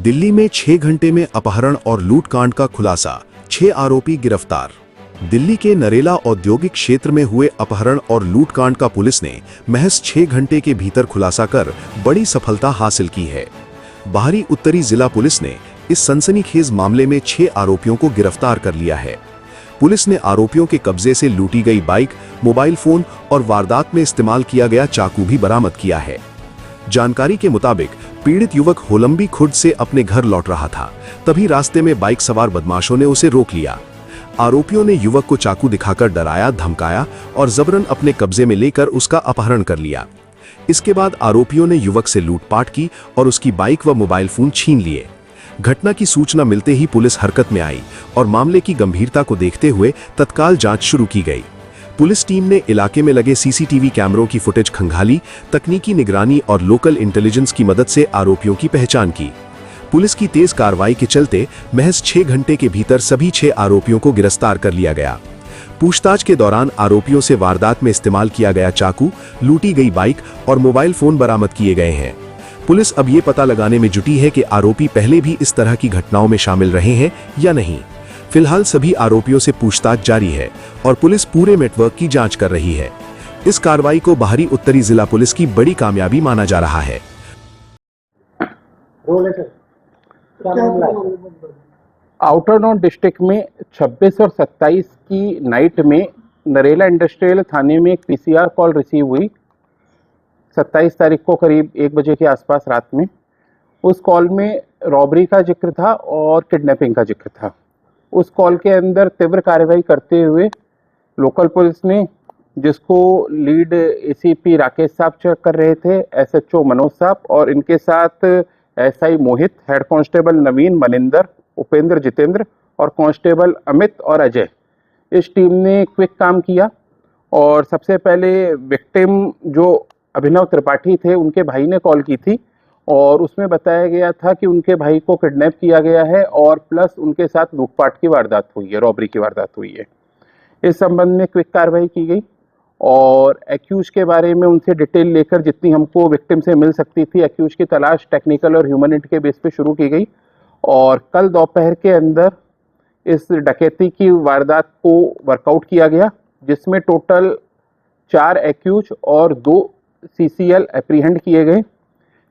दिल्ली में 6 घंटे में अपहरण और लूटकांड का खुलासा, 6 आरोपी गिरफ्तार। दिल्ली के नरेला औद्योगिक क्षेत्र में हुए अपहरण और लूटकांड का पुलिस ने महज 6 घंटे के भीतर खुलासा कर बड़ी सफलता हासिल की है। बाहरी उत्तरी जिला पुलिस ने इस सनसनीखेज मामले में 6 आरोपियों को गिरफ्तार कर लिया है। पुलिस ने आरोपियों के कब्जे से लूटी गई बाइक, मोबाइल फोन और वारदात में इस्तेमाल किया गया चाकू भी बरामद किया है। जानकारी के मुताबिक पीड़ित युवक होलंबी खुर्द से अपने घर लौट रहा था, तभी रास्ते में बाइक सवार बदमाशों ने उसे रोक लिया। आरोपियों ने युवक को चाकू दिखाकर डराया, धमकाया और जबरन अपने कब्जे में लेकर उसका अपहरण कर लिया। इसके बाद आरोपियों ने युवक से लूटपाट की और उसकी बाइक व मोबाइल फोन छीन लिए। घटना की सूचना मिलते ही पुलिस हरकत में आई और मामले की गंभीरता को देखते हुए तत्काल जांच शुरू की गई। पुलिस टीम ने इलाके में लगे सीसीटीवी कैमरों की फुटेज खंगाली, तकनीकी निगरानी और लोकल इंटेलिजेंस की मदद से आरोपियों की पहचान की। पुलिस की तेज कार्रवाई के चलते महज 6 घंटे के भीतर सभी 6 आरोपियों को गिरफ्तार कर लिया गया। पूछताछ के दौरान आरोपियों से वारदात में इस्तेमाल किया गया चाकू, लूटी गई बाइक और मोबाइल फोन बरामद किए गए हैं। पुलिस अब ये पता लगाने में जुटी है कि आरोपी पहले भी इस तरह की घटनाओं में शामिल रहे हैं या नहीं। फिलहाल सभी आरोपियों से पूछताछ जारी है और पुलिस पूरे नेटवर्क की जांच कर रही है। इस कार्रवाई को बाहरी उत्तरी जिला पुलिस की बड़ी कामयाबी माना जा रहा है। आउटर नॉर्थ डिस्ट्रिक्ट में 26 और 27 की नाइट में नरेला इंडस्ट्रियल थाने में एक पीसीआर कॉल रिसीव हुई। 27 तारीख को करीब 1 बजे के आसपास रात में उस कॉल में रॉबरी का जिक्र था और किडनैपिंग का जिक्र था। उस कॉल के अंदर तीव्र कार्रवाई करते हुए लोकल पुलिस ने, जिसको लीड एसीपी राकेश साहब चेक कर रहे थे, एसएचओ मनोज साहब और इनके साथ एसआई मोहित, हेड कांस्टेबल नवीन, मनिंदर, उपेंद्र, जितेंद्र और कांस्टेबल अमित और अजय, इस टीम ने क्विक काम किया और सबसे पहले विक्टिम जो अभिनव त्रिपाठी थे, उनके भाई ने कॉल की थी और उसमें बताया गया था कि उनके भाई को किडनैप किया गया है और प्लस उनके साथ लूटपाट की वारदात हुई है, रॉबरी की वारदात हुई है। इस संबंध में क्विक कार्रवाई की गई और एक्यूज के बारे में उनसे डिटेल लेकर जितनी हमको विक्टिम से मिल सकती थी, एक्यूज की तलाश टेक्निकल और ह्यूमनिटी के बेस पे शुरू की गई और कल दोपहर के अंदर इस डकैती की वारदात को वर्कआउट किया गया, जिसमें टोटल 4 एक्यूज और 2 सीसीएल एप्रीहेंड किए गए।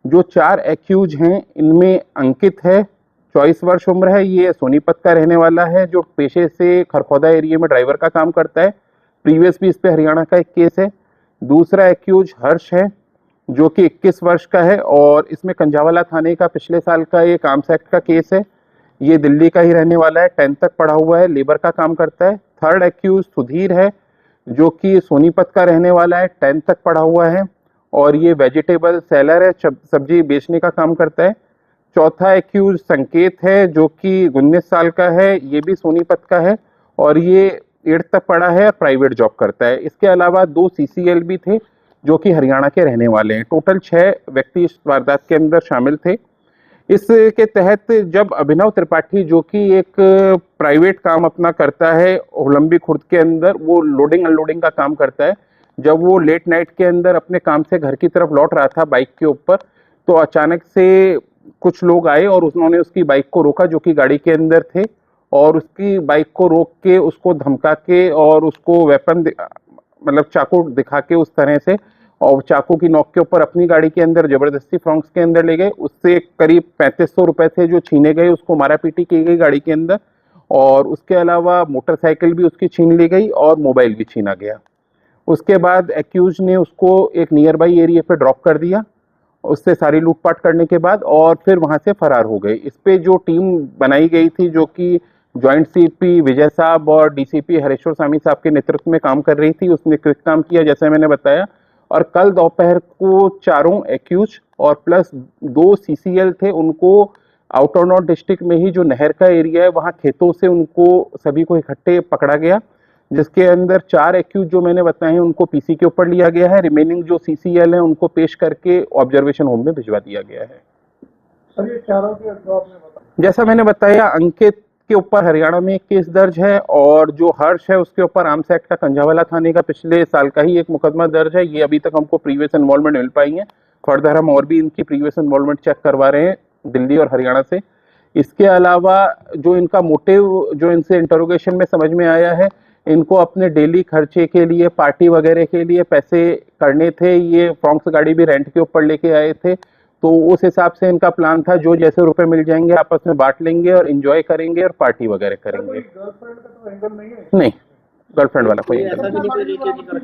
जो 4 एक्यूज हैं, इनमें अंकित है, 24 वर्ष उम्र है, ये सोनीपत का रहने वाला है, जो पेशे से खरखौदा एरिया में ड्राइवर का काम करता है। प्रीवियस भी इस पे हरियाणा का एक केस है। दूसरा एक्यूज हर्ष है, जो कि 21 वर्ष का है और इसमें कंजावाला थाने का पिछले साल का एक आर्म्स एक्ट का केस है। ये दिल्ली का ही रहने वाला है, 10th तक पढ़ा हुआ है, लेबर का काम करता है। थर्ड एक्यूज सुधीर है, जो कि सोनीपत का रहने वाला है, 10th तक पढ़ा हुआ है और ये वेजिटेबल सेलर है, सब्जी बेचने का काम करता है। चौथा एक्यूज संकेत है, जो कि 19 साल का है, ये भी सोनीपत का है और ये 8th तक पढ़ा है, प्राइवेट जॉब करता है। इसके अलावा 2 सीसीएल भी थे, जो कि हरियाणा के रहने वाले हैं। टोटल 6 व्यक्ति इस वारदात के अंदर शामिल थे। इसके तहत जब अभिनव त्रिपाठी, जो कि एक प्राइवेट काम अपना करता है होलंबी खुर्द के अंदर, वो लोडिंग अनलोडिंग का काम करता है, जब वो लेट नाइट के अंदर अपने काम से घर की तरफ लौट रहा था बाइक के ऊपर, तो अचानक से कुछ लोग आए और उन्होंने उसकी बाइक को रोका, जो कि गाड़ी के अंदर थे, और उसकी बाइक को रोक के उसको धमका के और उसको वेपन मतलब चाकू दिखा के उस तरह से, और चाकू की नोक के ऊपर अपनी गाड़ी के अंदर जबरदस्ती फ्रॉन्क्स के अंदर ले गए। उससे करीब 3500 रुपए थे जो छीने गए, उसको मारापीटी की गई गाड़ी के अंदर और उसके अलावा मोटरसाइकिल भी उसकी छीन ली गई और मोबाइल भी छीना गया। उसके बाद एक्यूज ने उसको एक नियर बाई एरिया पे ड्रॉप कर दिया, उससे सारी लूटपाट करने के बाद, और फिर वहां से फरार हो गए। इस पे जो टीम बनाई गई थी, जो कि जॉइंट सीपी विजय साहब और डीसीपी हरेश्वर स्वामी साहब के नेतृत्व में काम कर रही थी, उसने क्विक काम किया जैसे मैंने बताया। और कल दोपहर को 4 एक्यूज और प्लस 2 सीसीएल थे, उनको आउटर नॉर्थ डिस्ट्रिक्ट में ही जो नहर का एरिया है, वहां खेतों से उनको सभी को इकट्ठे पकड़ा गया, जिसके अंदर 4 एक्यूज जो मैंने बताए हैं उनको पीसी के ऊपर लिया गया है। रिमेनिंग जो सीसीएल है उनको पेश करके ऑब्जर्वेशन होम में भिजवा दिया गया है। सर, ये चारों के जैसा मैंने बताया, अंकित के ऊपर हरियाणा में एक केस दर्ज है और जो हर्ष है उसके ऊपर आर्म्स एक्ट का कंजावाला थाने का पिछले साल का ही एक मुकदमा दर्ज है। ये अभी तक हमको प्रीवियस इन्वॉल्वमेंट मिल पाई है। फर्दर हम और भी इनकी प्रीवियस इन्वॉल्वमेंट चेक करवा रहे हैं दिल्ली और हरियाणा से। इसके अलावा जो इनका मोटिव जो इनसे इंटरोगेशन में समझ में आया है, इनको अपने डेली खर्चे के लिए, पार्टी वगैरह के लिए पैसे करने थे। ये फ्रॉन्क्स गाड़ी भी रेंट के ऊपर लेके आए थे, तो उस हिसाब से इनका प्लान था, जो जैसे रुपए मिल जाएंगे आपस में बांट लेंगे और एंजॉय करेंगे और पार्टी वगैरह करेंगे। गर्लफ्रेंड का तो एंगल नहीं है। नहीं, गर्लफ्रेंड वाला कोई एंगल नहीं।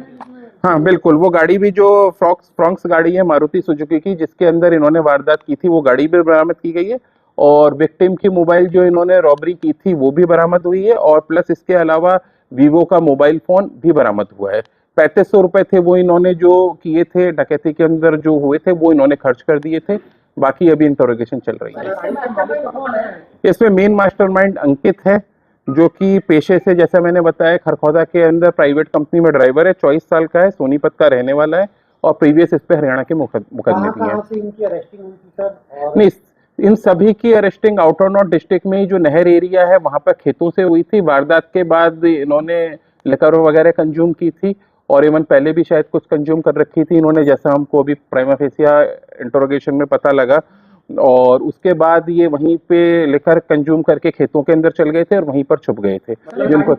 हाँ बिल्कुल, वो गाड़ी भी जो फ्रॉन्क्स गाड़ी है मारुति सुजुकी की, जिसके अंदर इन्होंने वारदात की थी, वो गाड़ी भी बरामद की गई है। और विक्टिम की मोबाइल जो इन्होंने रॉबरी की थी वो भी बरामद हुई है। और प्लस इसके अलावा वीवो का मोबाइल फोन भी बरामद हुआ है। 3500 रुपए थे वो इन्होंने जो किए थे डकैती के अंदर जो हुए थे, वो इन्होंने खर्च कर दिए थे। बाकी अभी इंटरोगेशन चल रही है। इसमें मेन मास्टरमाइंड अंकित है, जो कि पेशे से, जैसा मैंने बताया, खरखौदा के अंदर प्राइवेट कंपनी में ड्राइवर है, 24 साल का है, सोनीपत का रहने वाला है और प्रीवियस इस पे हरियाणा के मुकदमे भी हैं। नहीं, इन सभी की अरेस्टिंग आउटर नॉर्थ डिस्ट्रिक्ट में ही जो नहर एरिया है वहां पर खेतों से हुई थी। वारदात के बाद इन्होंने लिकर वगैरह कंज्यूम की थी और इवन पहले भी शायद कुछ कंज्यूम कर रखी थी इन्होंने, जैसा हमको अभी प्राइमा फेसिया इंटरोगेशन में पता लगा। और उसके बाद ये वहीं पे लिकर कंज्यूम करके खेतों के अंदर चल गए थे और वहीं पर छुप गए थे। जिनको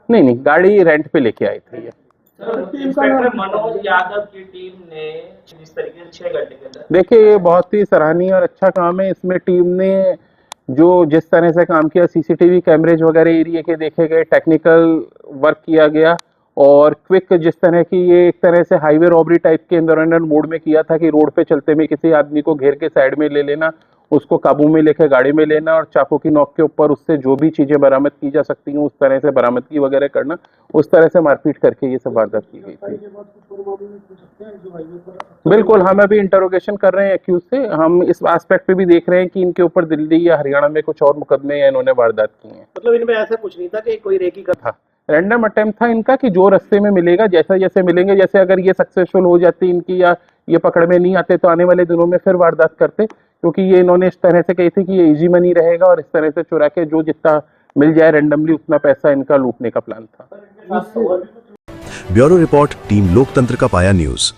नहीं, गाड़ी रेंट पे लेके आए थे ये। इंस्पेक्टर मनोज यादव की टीम ने जिस तरीके से 6 घंटे के अंदर, देखिए ये बहुत ही सराहनीय और अच्छा काम है। इसमें टीम ने जो जिस तरह से काम किया, सीसीटीवी कैमरेज वगैरह एरिया के देखे गए, टेक्निकल वर्क किया गया और क्विक, जिस तरह की ये एक तरह से हाईवे रॉबरी टाइप के अंदर मोड में किया था कि रोड पे चलते में किसी आदमी को घेर के साइड में ले लेना, उसको काबू में लेकर गाड़ी में लेना और चाकू की नोक के ऊपर उससे जो भी चीजें बरामद की जा सकती हैं उस तरह से बरामदगी वगैरह करना, उस तरह से मारपीट करके ये सब वारदात की गई थी। बिल्कुल, हम अभी इंटरोगेशन कर रहे हैं एक्यूज से। हम इस एस्पेक्ट पे भी देख रहे हैं कि इनके ऊपर दिल्ली या हरियाणा में कुछ और मुकदमे या इन्होंने वारदात की हैं। मतलब इनमें ऐसा कुछ नहीं था कि कोई रेकी का था, रैंडम अटेम्प्ट था इनका कि जो रास्ते में मिलेगा, जैसा जैसे मिलेंगे, जैसे अगर ये सक्सेसफुल हो जाती इनकी या ये पकड़ में नहीं आते तो आने वाले दिनों में फिर वारदात करते, क्योंकि ये इन्होंने इस तरह से कही थी कि ये इजी मनी रहेगा और इस तरह से चुरा के जो जितना मिल जाए रैंडमली उतना पैसा इनका लूटने का प्लान था। ब्यूरो रिपोर्ट, टीम लोकतंत्र का पाया न्यूज।